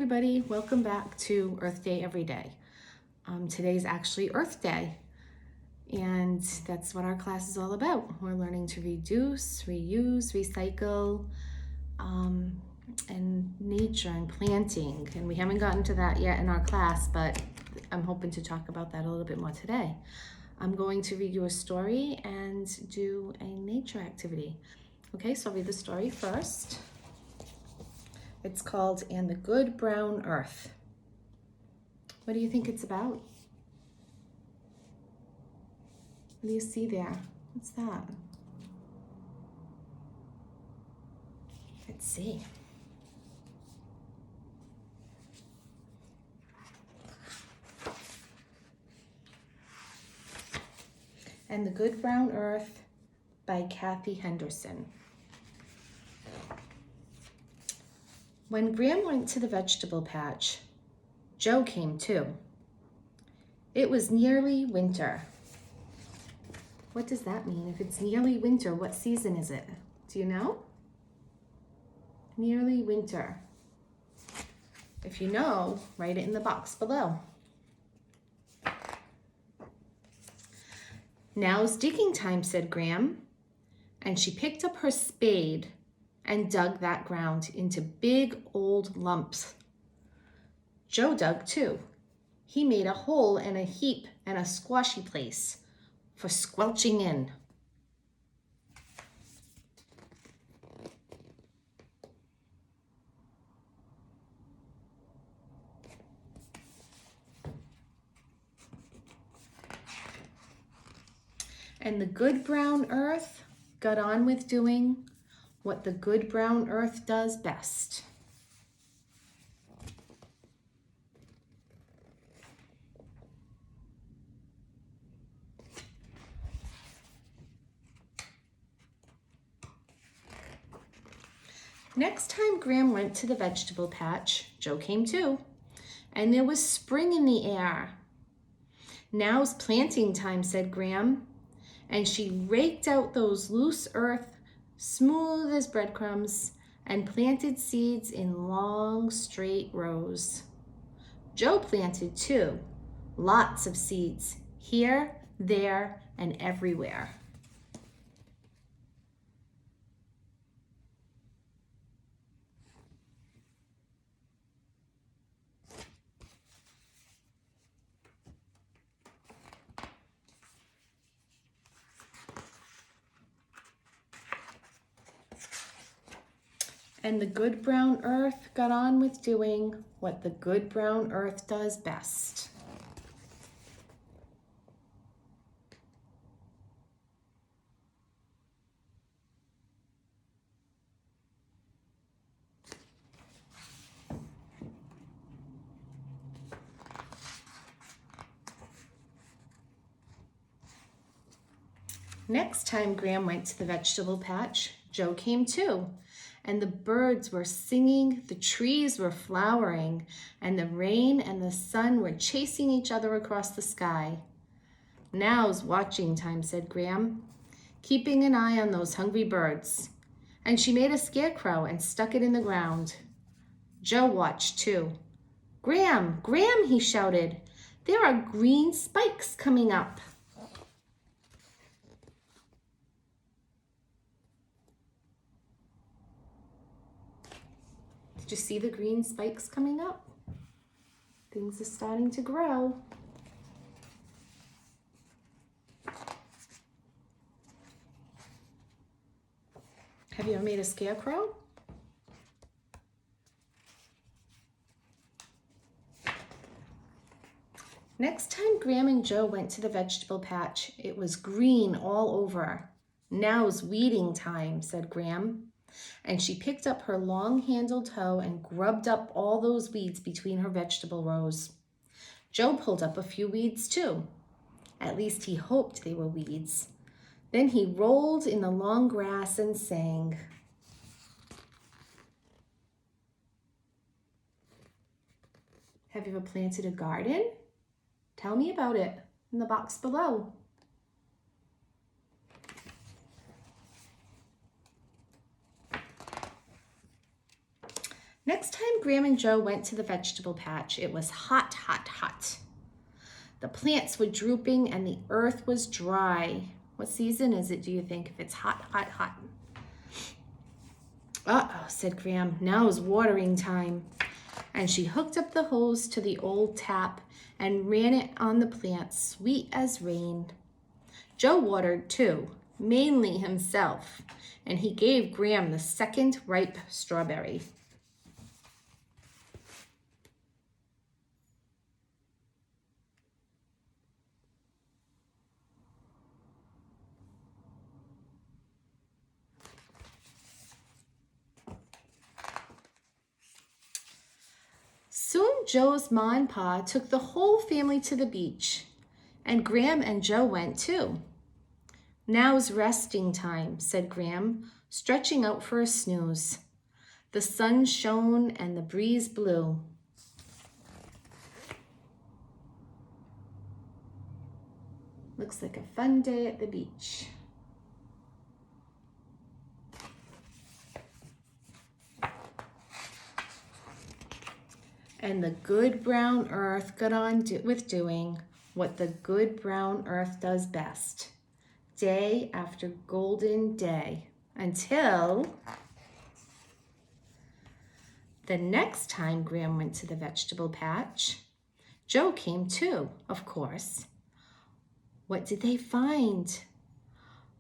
everybody, welcome back to Earth Day Every Day. Today's actually Earth Day, and that's what our class is all about. We're learning to reduce, reuse, recycle, and nature and planting. And we haven't gotten to that yet in our class, but I'm hoping to talk about that a little bit more today. I'm going to read you a story and do a nature activity. Okay, so I'll read the story first. It's called And the Good Brown Earth. What do you think it's about? What do you see there? What's that? Let's see. And the Good Brown Earth by Kathy Henderson. When Graham went to the vegetable patch, Joe came too. It was nearly winter. What does that mean? If it's nearly winter, what season is it? Do you know? Nearly winter. If you know, write it in the box below. Now's digging time, said Graham, and she picked up her spade and dug that ground into big old lumps. Joe dug too. He made a hole and a heap and a squashy place for squelching in. And the good brown earth got on with doing what the good brown earth does best. Next time Graham went to the vegetable patch, Joe came too, and there was spring in the air. Now's planting time, said Graham, and she raked out those loose earth, smooth as breadcrumbs, and planted seeds in long, straight rows. Joe planted too, lots of seeds, here, there, and everywhere. And the good brown earth got on with doing what the good brown earth does best. Next time Graham went to the vegetable patch, Joe came too. And the birds were singing, the trees were flowering, and the rain and the sun were chasing each other across the sky. Now's watching time, said Graham, keeping an eye on those hungry birds. And she made a scarecrow and stuck it in the ground. Joe watched too. Graham, Graham, he shouted, there are green spikes coming up. Did you see the green spikes coming up? Things are starting to grow. Have you ever made a scarecrow? Next time Graham and Joe went to the vegetable patch, it was green all over. Now's weeding time, said Graham. And she picked up her long-handled hoe and grubbed up all those weeds between her vegetable rows. Joe pulled up a few weeds too. At least he hoped they were weeds. Then he rolled in the long grass and sang. Have you ever planted a garden? Tell me about it in the box below. Next time Graham and Joe went to the vegetable patch, it was hot, hot, hot. The plants were drooping and the earth was dry. What season is it, do you think, if it's hot, hot, hot? Uh-oh, said Graham, now is watering time. And she hooked up the hose to the old tap and ran it on the plants, sweet as rain. Joe watered too, mainly himself, and he gave Graham the second ripe strawberry. Soon Joe's ma and pa took the whole family to the beach, and Graham and Joe went too. Now's resting time, said Graham, stretching out for a snooze. The sun shone and the breeze blew. Looks like a fun day at the beach. And the good brown earth got on with doing what the good brown earth does best, day after golden day, until the next time Graham went to the vegetable patch. Joe came too, of course. What did they find?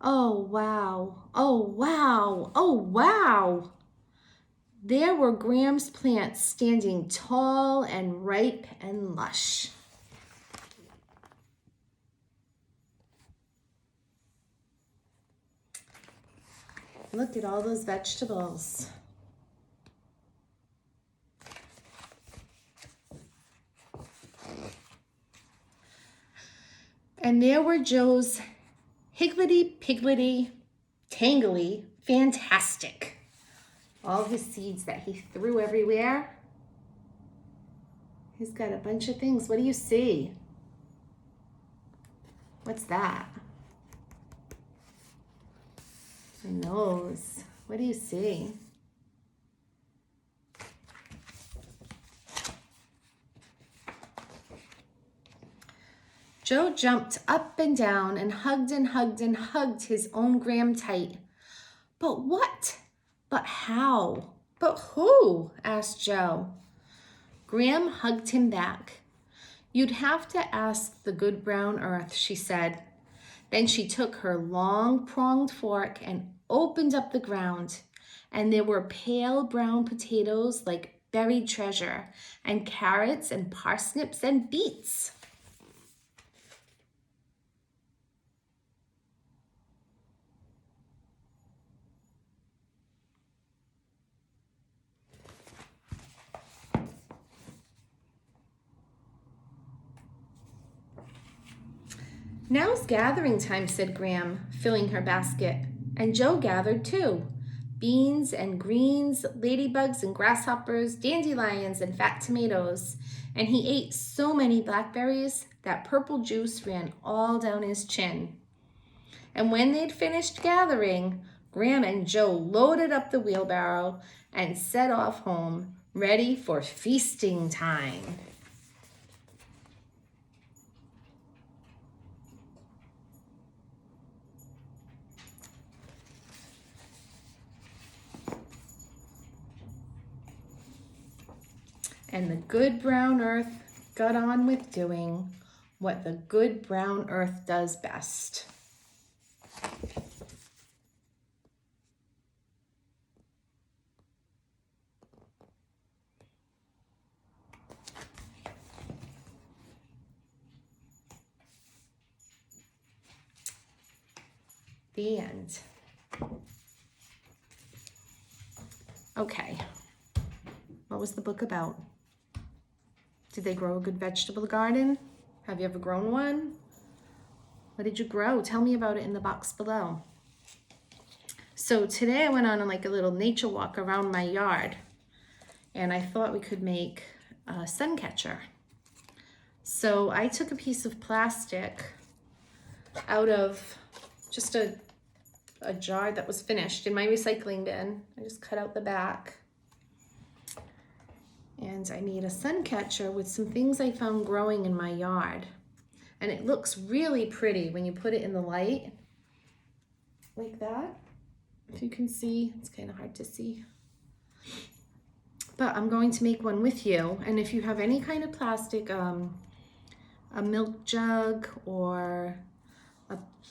Oh, wow. Oh, wow. Oh, wow. There were Graham's plants standing tall and ripe and lush. Look at all those vegetables. And there were Joe's higgledy-piggledy, tangly, fantastic. All his seeds that he threw everywhere. He's got a bunch of things. What do you see? What's that? A nose. What do you see? Joe jumped up and down and hugged and hugged and hugged his own Graham tight. But what? But how? But who? Asked Joe. Graham hugged him back. You'd have to ask the good brown earth, she said. Then she took her long pronged fork and opened up the ground, and there were pale brown potatoes like buried treasure, and carrots and parsnips and beets. Now's gathering time, said Graham, filling her basket, and Joe gathered too. Beans and greens, ladybugs and grasshoppers, dandelions and fat tomatoes, and he ate so many blackberries that purple juice ran all down his chin. And when they'd finished gathering, Graham and Joe loaded up the wheelbarrow and set off home, ready for feasting time. And the good brown earth got on with doing what the good brown earth does best. The end. Okay, what was the book about? Did they grow a good vegetable garden? Have you ever grown one? What did you grow? Tell me about it in the box below. So today I went on like a little nature walk around my yard, and I thought we could make a sun catcher. So I took a piece of plastic out of just a jar that was finished in my recycling bin. I just cut out the back. and I made a sun catcher with some things I found growing in my yard. And it looks really pretty when you put it in the light, like that. If you can see, it's kind of hard to see. But I'm going to make one with you. And if you have any kind of plastic, a milk jug or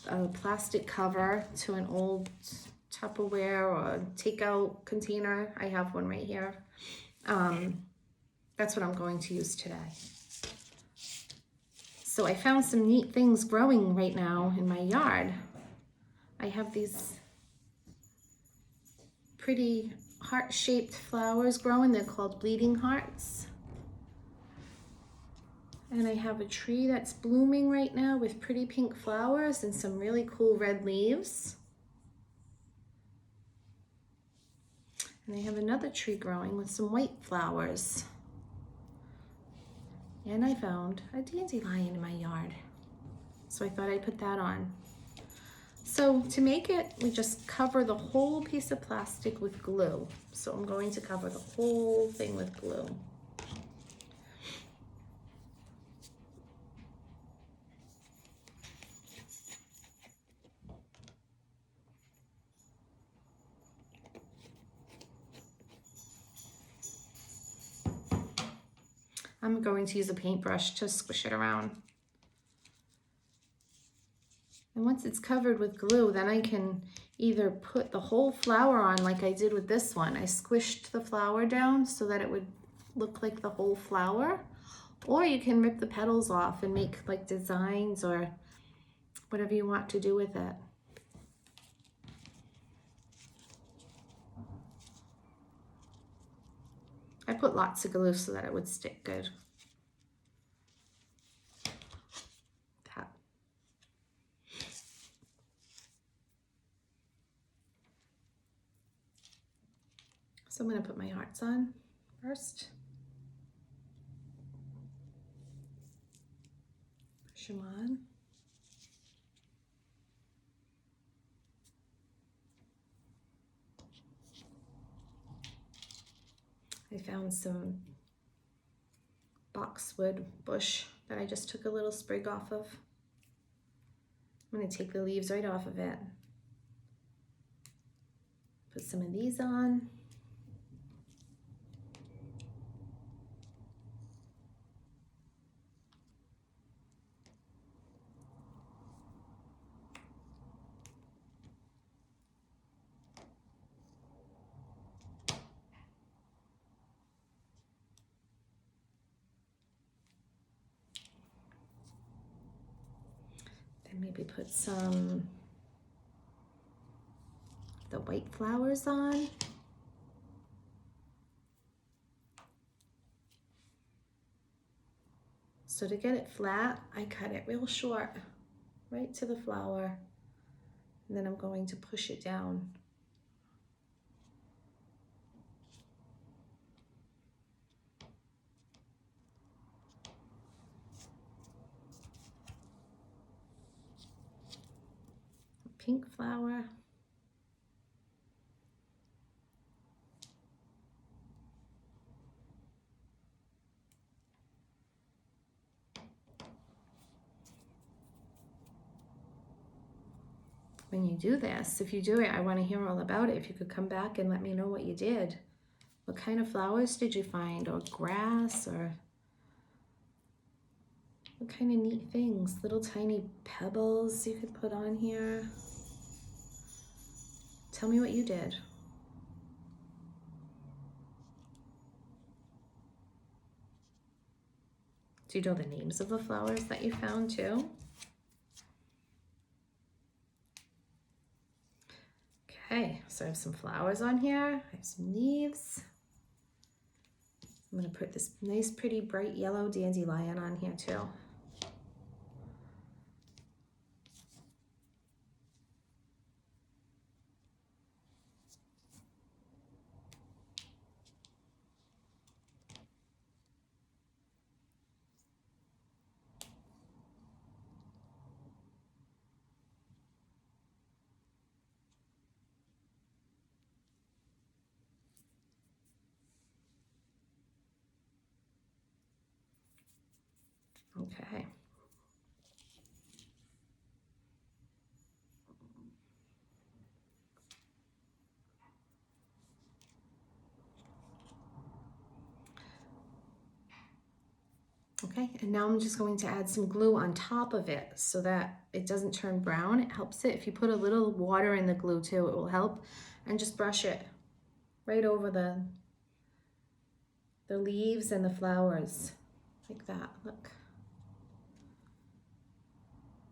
a plastic cover to an old Tupperware or takeout container, I have one right here. That's what I'm going to use today. So I found some neat things growing right now in my yard. I have these pretty heart-shaped flowers growing. They're called bleeding hearts. And I have a tree that's blooming right now with pretty pink flowers and some really cool red leaves. And I have another tree growing with some white flowers. And I found a dandelion in my yard. So I thought I'd put that on. So to make it, we just cover the whole piece of plastic with glue. So I'm going to cover the whole thing with glue. I'm going to use a paintbrush to squish it around. And once it's covered with glue, then I can either put the whole flower on like I did with this one. I squished the flower down so that it would look like the whole flower. Or you can rip the petals off and make like designs or whatever you want to do with it. I put lots of glue so that it would stick good. That. So I'm going to put my hearts on first. Push them on. I found some boxwood bush that I just took a little sprig off of. I'm going to take the leaves right off of it. Put some of these on. Then maybe put some the white flowers on. So to get it flat, I cut it real short, right to the flower. And then I'm going to push it down. Pink flower. When you do this, if you do it, I want to hear all about it. If you could come back and let me know what you did. What kind of flowers did you find? Or grass? Or what kind of neat things? Little tiny pebbles you could put on here. Tell me what you did. Do you know the names of the flowers that you found too? Okay, so I have some flowers on here. I have some leaves. I'm going to put this nice, pretty, bright yellow dandelion on here too. Okay. Okay, and now I'm just going to add some glue on top of it so that it doesn't turn brown. It helps it. If you put a little water in the glue too, it will help. And just brush it right over the leaves and the flowers, like that, look.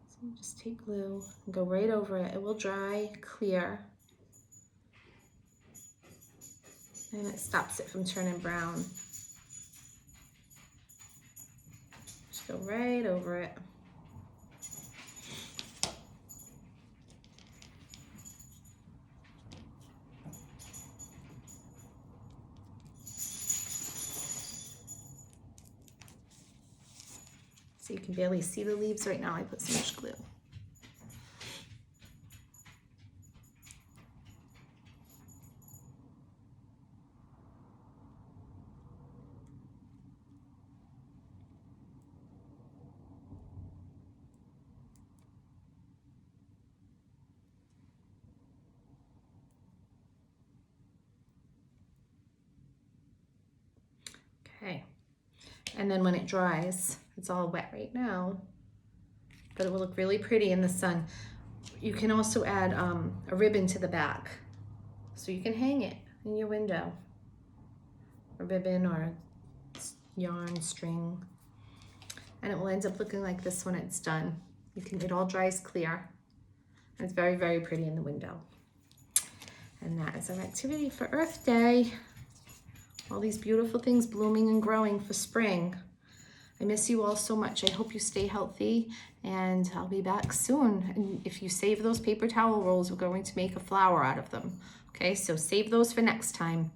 So just take glue and go right over it. It will dry clear. And it stops it from turning brown. Just go right over it. So you can barely see the leaves right now. I put so much glue. Okay, and then when it dries, it's all wet right now, but it will look really pretty in the sun. You can also add a ribbon to the back, so you can hang it in your window. A ribbon or yarn, string, and it will end up looking like this when it's done. It all dries clear, and it's very, very pretty in the window. And that is our activity for Earth Day. All these beautiful things blooming and growing for spring. I miss you all so much. I hope you stay healthy, and I'll be back soon. And if you save those paper towel rolls, we're going to make a flower out of them. Okay, so save those for next time.